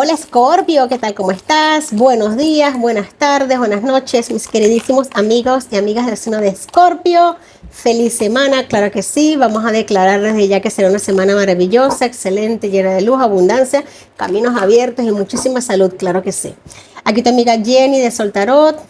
Hola Scorpio, ¿qué tal? ¿Cómo estás? Buenos días, buenas tardes, buenas noches, mis queridísimos amigos y amigas del signo de Scorpio. Feliz semana, claro que sí. Vamos a declarar desde ya que será una semana maravillosa, excelente, llena de luz, abundancia, caminos abiertos y muchísima salud, claro que sí. Aquí tu amiga Jenny de Sol Tarot,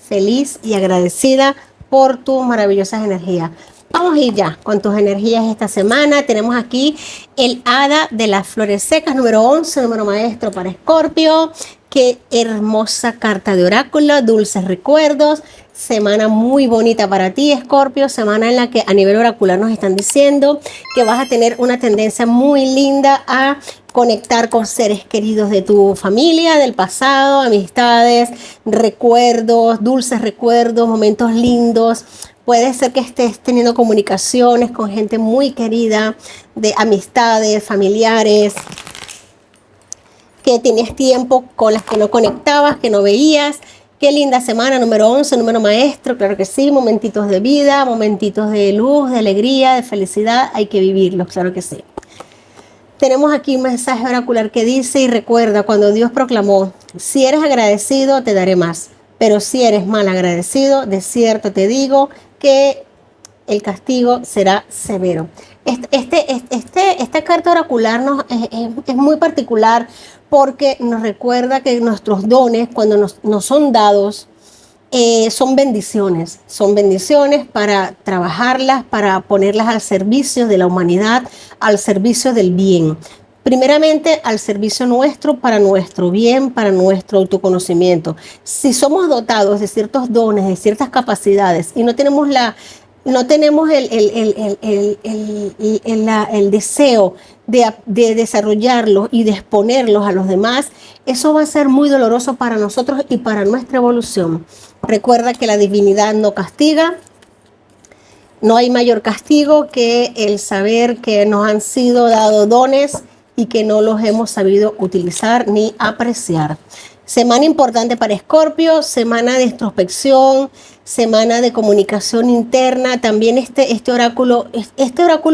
feliz y agradecida por tus maravillosas energías. Vamos a ir ya con tus energías esta semana. Tenemos aquí el Hada de las Flores Secas, número 11, número maestro para Escorpio. Qué hermosa carta de oráculo, dulces recuerdos. Semana muy bonita para ti, Escorpio. Semana en la que a nivel oracular nos están diciendo que vas a tener una tendencia muy linda a conectar con seres queridos de tu familia, del pasado, amistades, recuerdos, dulces recuerdos, momentos lindos. Puede ser que estés teniendo comunicaciones con gente muy querida, de amistades, familiares, que tenías tiempo con las que no conectabas, que no veías. Qué linda semana, número 11, número maestro, claro que sí, momentitos de vida, momentitos de luz, de alegría, de felicidad, hay que vivirlos, claro que sí. Tenemos aquí un mensaje oracular que dice, y recuerda, cuando Dios proclamó, si eres agradecido, te daré más, pero si eres mal agradecido, de cierto te digo que el castigo será severo. Esta carta oracular es muy particular porque nos recuerda que nuestros dones, cuando nos son dados, son bendiciones para trabajarlas, para ponerlas al servicio de la humanidad, al servicio del bien. Primeramente, al servicio nuestro, para nuestro bien, para nuestro autoconocimiento. Si somos dotados de ciertos dones, de ciertas capacidades y no tenemos el deseo de desarrollarlos y de exponerlos a los demás, eso va a ser muy doloroso para nosotros y para nuestra evolución. Recuerda que la divinidad no castiga. No hay mayor castigo que el saber que nos han sido dados dones y que no los hemos sabido utilizar ni apreciar. Semana importante para Escorpio, semana de introspección, semana de comunicación interna. También este oráculo es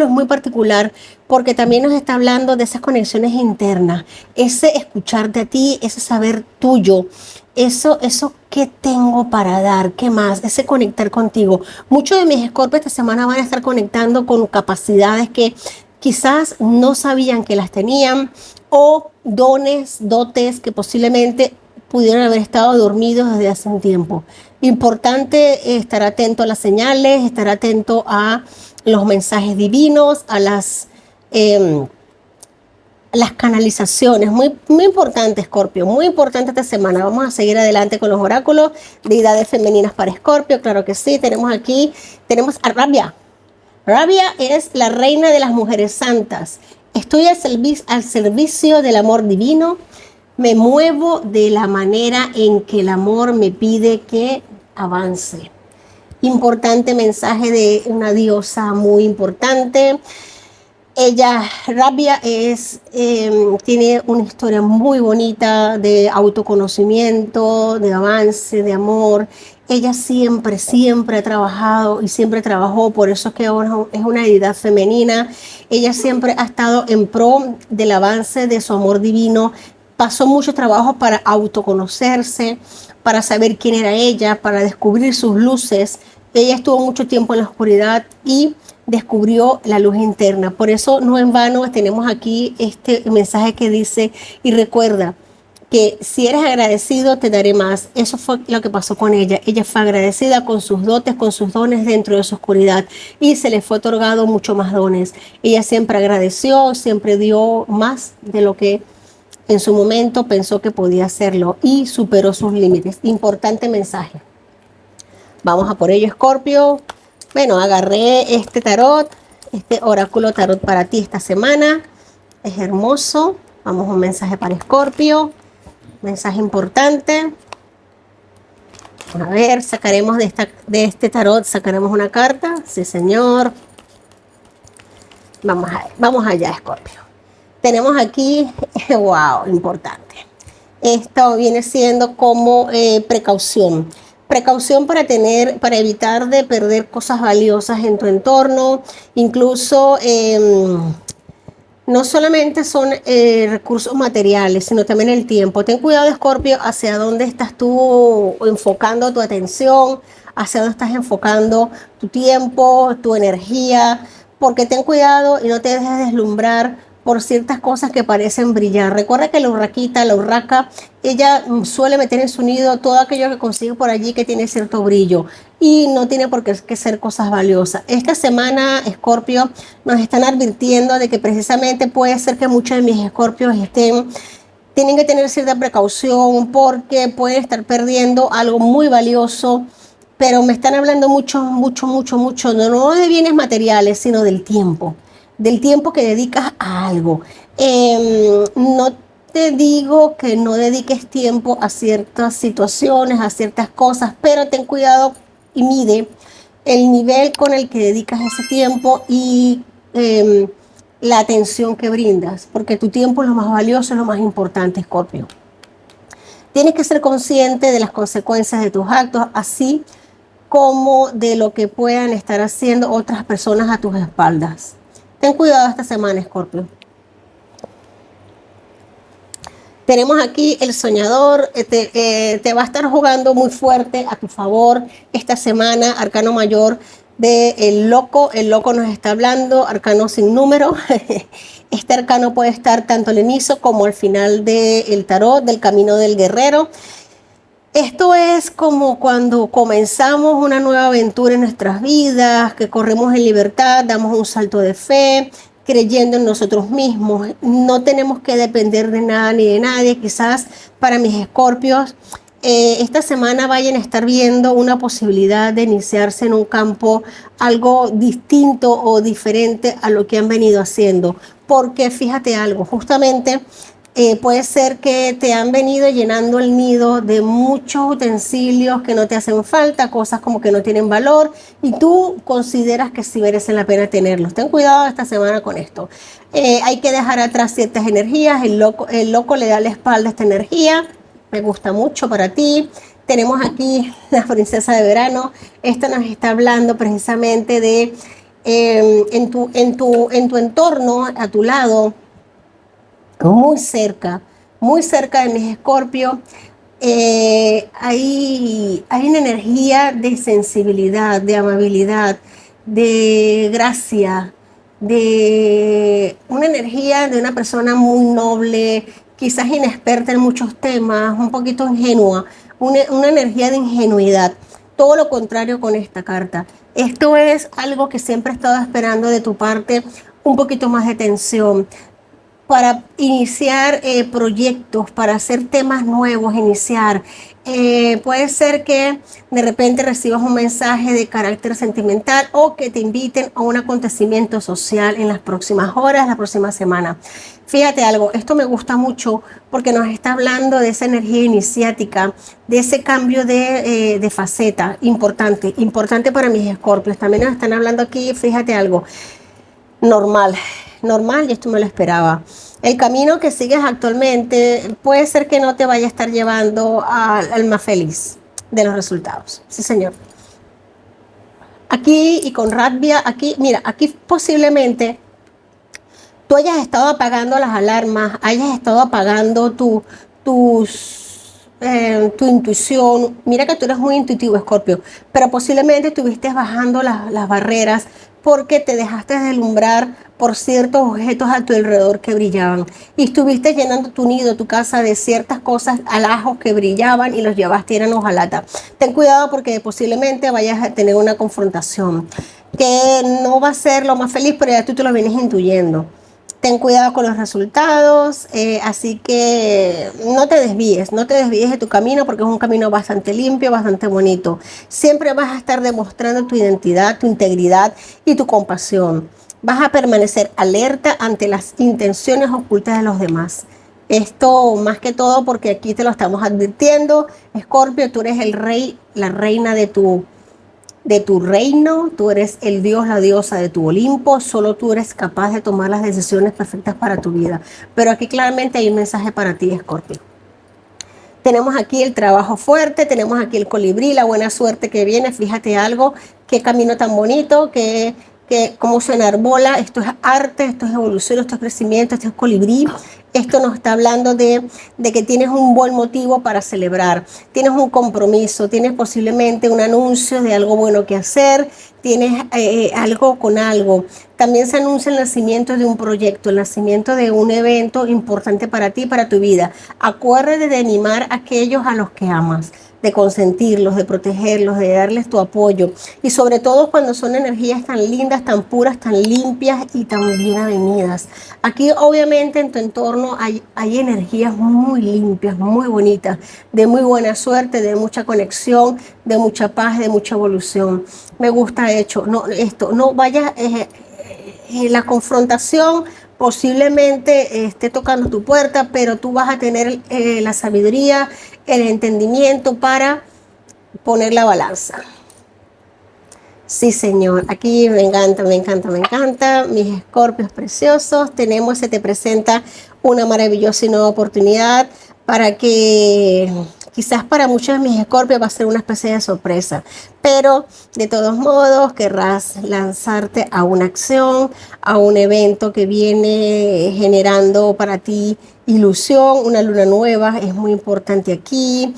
muy particular porque también nos está hablando de esas conexiones internas, ese escucharte a ti, ese saber tuyo, eso que tengo para dar, qué más, ese conectar contigo. Muchos de mis Escorpios esta semana van a estar conectando con capacidades que quizás no sabían que las tenían, o dotes que posiblemente pudieron haber estado dormidos desde hace un tiempo. Importante estar atento a las señales, estar atento a los mensajes divinos, a las canalizaciones. Muy importante, Escorpio, muy importante esta semana. Vamos a seguir adelante con los oráculos, deidades femeninas para Escorpio, claro que sí. Tenemos a Rabia. Rabia es la reina de las mujeres santas. Estoy al servicio del amor divino. Me muevo de la manera en que el amor me pide que avance. Importante mensaje de una diosa muy importante. Rabia tiene una historia muy bonita de autoconocimiento, de avance, de amor. Ella siempre ha trabajado y siempre trabajó, por eso es que ahora es una deidad femenina. Ella siempre ha estado en pro del avance de su amor divino. Pasó mucho trabajo para autoconocerse, para saber quién era ella, para descubrir sus luces. Ella estuvo mucho tiempo en la oscuridad y descubrió la luz interna. Por eso no en vano tenemos aquí este mensaje que dice, y recuerda que si eres agradecido te daré más. Eso fue lo que pasó con ella. Ella fue agradecida con sus dotes, con sus dones dentro de su oscuridad, y se le fue otorgado mucho más dones. Ella siempre agradeció, siempre dio más de lo que en su momento pensó que podía hacerlo y superó sus límites. Importante mensaje. Vamos a por ello, Escorpio. Bueno, agarré este tarot, este oráculo tarot para ti esta semana. Es hermoso. Vamos a un mensaje para Escorpio. Mensaje importante. A ver, sacaremos de este tarot, sacaremos una carta. Sí, señor. Vamos allá, Escorpio. Tenemos aquí, wow, importante. Esto viene siendo como precaución. Precaución para evitar de perder cosas valiosas en tu entorno, incluso no solamente son recursos materiales, sino también el tiempo. Ten cuidado, Escorpio, hacia dónde estás tú enfocando tu atención, hacia dónde estás enfocando tu tiempo, tu energía, porque ten cuidado y no te dejes deslumbrar por ciertas cosas que parecen brillar. Recuerda que la urraquita, la urraca, ella suele meter en su nido todo aquello que consigue por allí que tiene cierto brillo y no tiene por qué ser cosas valiosas. Esta semana, Escorpio, nos están advirtiendo de que precisamente puede ser que muchos de mis escorpios tienen que tener cierta precaución porque pueden estar perdiendo algo muy valioso, pero me están hablando mucho, no de bienes materiales, sino del tiempo que dedicas a algo. No te digo que no dediques tiempo a ciertas situaciones, a ciertas cosas, pero ten cuidado y mide el nivel con el que dedicas ese tiempo y la atención que brindas, porque tu tiempo es lo más valioso, es lo más importante, Escorpio. Tienes que ser consciente de las consecuencias de tus actos, así como de lo que puedan estar haciendo otras personas a tus espaldas. Ten cuidado esta semana, Escorpio. Tenemos aquí el soñador, te va a estar jugando muy fuerte a tu favor esta semana, arcano mayor del loco. El loco nos está hablando, arcano sin número. Este arcano puede estar tanto al inicio como al final del tarot, del camino del guerrero. Esto es como cuando comenzamos una nueva aventura en nuestras vidas, que corremos en libertad, damos un salto de fe, creyendo en nosotros mismos. No tenemos que depender de nada ni de nadie. Quizás para mis escorpios, esta semana vayan a estar viendo una posibilidad de iniciarse en un campo algo distinto o diferente a lo que han venido haciendo. Porque fíjate algo, justamente puede ser que te han venido llenando el nido de muchos utensilios que no te hacen falta, cosas como que no tienen valor y tú consideras que sí merecen la pena tenerlos. Ten cuidado esta semana con esto. Hay que dejar atrás ciertas energías. El loco le da la espalda a esta energía. Me gusta mucho para ti. Tenemos aquí la princesa de verano. Esta nos está hablando precisamente de en tu entorno, a tu lado, muy cerca de mis escorpios, hay una energía de sensibilidad, de amabilidad, de gracia, de una energía de una persona muy noble, quizás inexperta en muchos temas, un poquito ingenua, una energía de ingenuidad. Todo lo contrario con esta carta. Esto es algo que siempre he estado esperando de tu parte, un poquito más de tensión para iniciar proyectos, para hacer temas nuevos, iniciar. Puede ser que de repente recibas un mensaje de carácter sentimental o que te inviten a un acontecimiento social en las próximas horas, la próxima semana. Fíjate algo, esto me gusta mucho porque nos está hablando de esa energía iniciática, de ese cambio de faceta importante para mis escorpios. También nos están hablando aquí, fíjate algo, normal, y esto me lo esperaba. El camino que sigues actualmente puede ser que no te vaya a estar llevando al más feliz de los resultados. Sí, señor. Aquí y con Ratvia, aquí, mira, aquí posiblemente tú hayas estado apagando las alarmas, hayas estado apagando tu intuición. Mira que tú eres muy intuitivo, Escorpio, pero posiblemente estuviste bajando las barreras porque te dejaste deslumbrar por ciertos objetos a tu alrededor que brillaban y estuviste llenando tu nido, tu casa de ciertas cosas, alajos que brillaban y los llevaste en hojalata. Ten cuidado porque posiblemente vayas a tener una confrontación que no va a ser lo más feliz, pero ya tú te lo vienes intuyendo. Ten cuidado con los resultados, así que no te desvíes de tu camino porque es un camino bastante limpio, bastante bonito. Siempre vas a estar demostrando tu identidad, tu integridad y tu compasión. Vas a permanecer alerta ante las intenciones ocultas de los demás. Esto más que todo porque aquí te lo estamos advirtiendo. Escorpio, tú eres el rey, la reina de tu reino, tú eres el dios, la diosa de tu Olimpo, solo tú eres capaz de tomar las decisiones perfectas para tu vida. Pero aquí claramente hay un mensaje para ti, Escorpio. Tenemos aquí el trabajo fuerte, tenemos aquí el colibrí, la buena suerte que viene. Fíjate algo, qué camino tan bonito, qué que cómo se enarbola. Esto es arte, esto es evolución, esto es crecimiento, esto es colibrí. Esto nos está hablando de que tienes un buen motivo para celebrar, tienes un compromiso, tienes posiblemente un anuncio de algo bueno que hacer, tienes algo con algo. También se anuncia el nacimiento de un proyecto, el nacimiento de un evento importante para ti, para tu vida. Acuérdate de animar a aquellos a los que amas, de consentirlos, de protegerlos, de darles tu apoyo. Y sobre todo cuando son energías tan lindas, tan puras, tan limpias y tan bien avenidas. Aquí obviamente en tu entorno hay energías muy limpias, muy bonitas, de muy buena suerte, de mucha conexión, de mucha paz, de mucha evolución. Me gusta esto, no vayas, la confrontación posiblemente esté tocando tu puerta, pero tú vas a tener la sabiduría, el entendimiento para poner la balanza. Sí, señor. Aquí me encanta, me encanta, me encanta. Mis escorpios preciosos. Se te presenta una maravillosa y nueva oportunidad para que quizás para muchos de mis escorpios va a ser una especie de sorpresa, pero de todos modos querrás lanzarte a una acción, a un evento que viene generando para ti ilusión, una luna nueva, es muy importante aquí.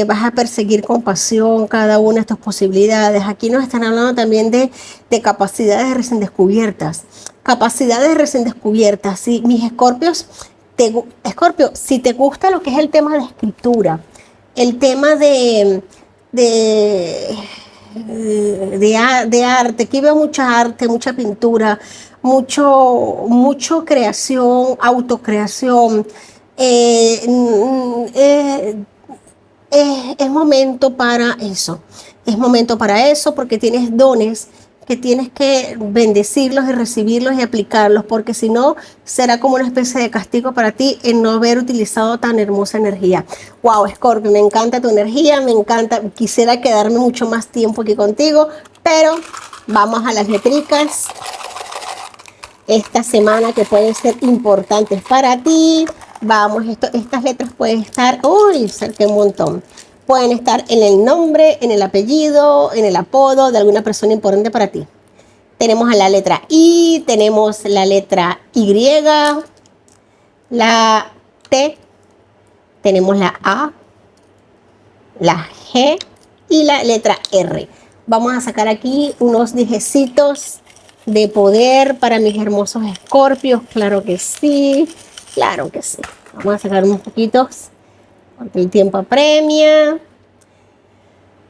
Vas a perseguir con pasión cada una de estas posibilidades. Aquí nos están hablando también de capacidades recién descubiertas. Capacidades recién descubiertas. ¿Sí? Mis escorpios, Escorpio, si te gusta lo que es el tema de escritura, el tema de arte, aquí veo mucha arte, mucha pintura, mucho creación, autocreación. Es momento para eso. Es momento para eso porque tienes dones que tienes que bendecirlos y recibirlos y aplicarlos, porque si no será como una especie de castigo para ti en no haber utilizado tan hermosa energía. Wow, Scorpio, me encanta tu energía, me encanta, quisiera quedarme mucho más tiempo aquí contigo, pero vamos a las letricas esta semana que pueden ser importantes para ti. Vamos, estas letras pueden estar, uy, cerca un montón. Pueden estar en el nombre, en el apellido, en el apodo de alguna persona importante para ti. Tenemos a la letra I, tenemos la letra Y, la T, tenemos la A, la G y la letra R. Vamos a sacar aquí unos dijecitos de poder para mis hermosos escorpios. Claro que sí, claro que sí. Vamos a sacar unos poquitos porque el tiempo apremia.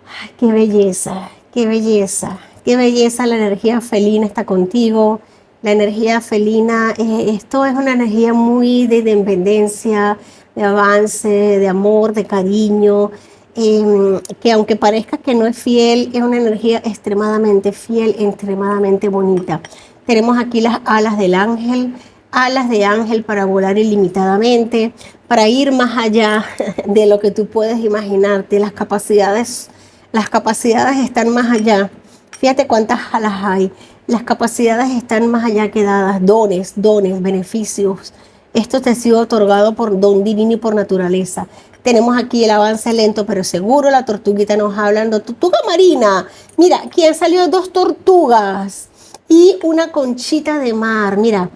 Ay, qué belleza, qué belleza, qué belleza. La energía felina está contigo. La energía felina, esto es una energía muy de independencia, de avance, de amor, de cariño, que aunque parezca que no es fiel, es una energía extremadamente fiel, extremadamente bonita. Tenemos aquí las alas del ángel, alas de ángel para volar ilimitadamente, para ir más allá de lo que tú puedes imaginarte. Las capacidades están más allá. Fíjate cuántas alas hay. Las capacidades están más allá que dadas. Dones, beneficios. Esto te ha sido otorgado por don divino y por naturaleza. Tenemos aquí el avance lento pero seguro. La tortuguita nos habla, tortuga marina. Mira, aquí han salido 2 tortugas y una conchita de mar. Mira,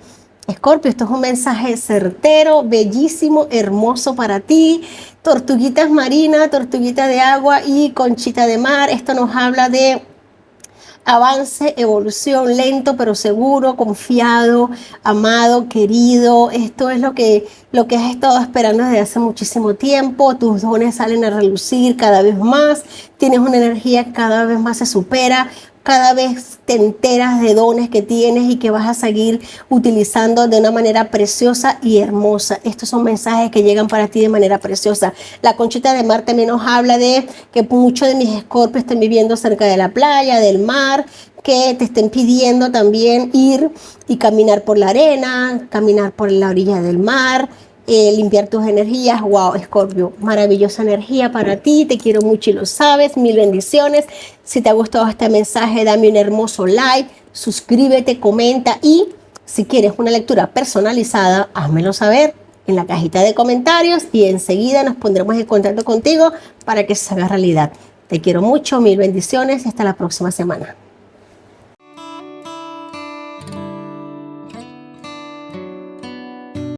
Escorpio, esto es un mensaje certero, bellísimo, hermoso para ti. Tortuguitas marinas, tortuguita de agua y conchita de mar. Esto nos habla de avance, evolución, lento pero seguro, confiado, amado, querido. Esto es lo que has estado esperando desde hace muchísimo tiempo. Tus dones salen a relucir cada vez más. Tienes una energía que cada vez más se supera. Cada vez te enteras de dones que tienes y que vas a seguir utilizando de una manera preciosa y hermosa. Estos son mensajes que llegan para ti de manera preciosa. La conchita de mar también nos habla de que muchos de mis escorpios estén viviendo cerca de la playa, del mar, que te estén pidiendo también ir y caminar por la arena, caminar por la orilla del mar, limpiar tus energías. Wow, Escorpio, maravillosa energía para ti, te quiero mucho y lo sabes. Mil bendiciones. Si te ha gustado este mensaje, dame un hermoso like, suscríbete, comenta y si quieres una lectura personalizada, házmelo saber en la cajita de comentarios y enseguida nos pondremos en contacto contigo para que se haga realidad. Te quiero mucho, mil bendiciones y hasta la próxima semana.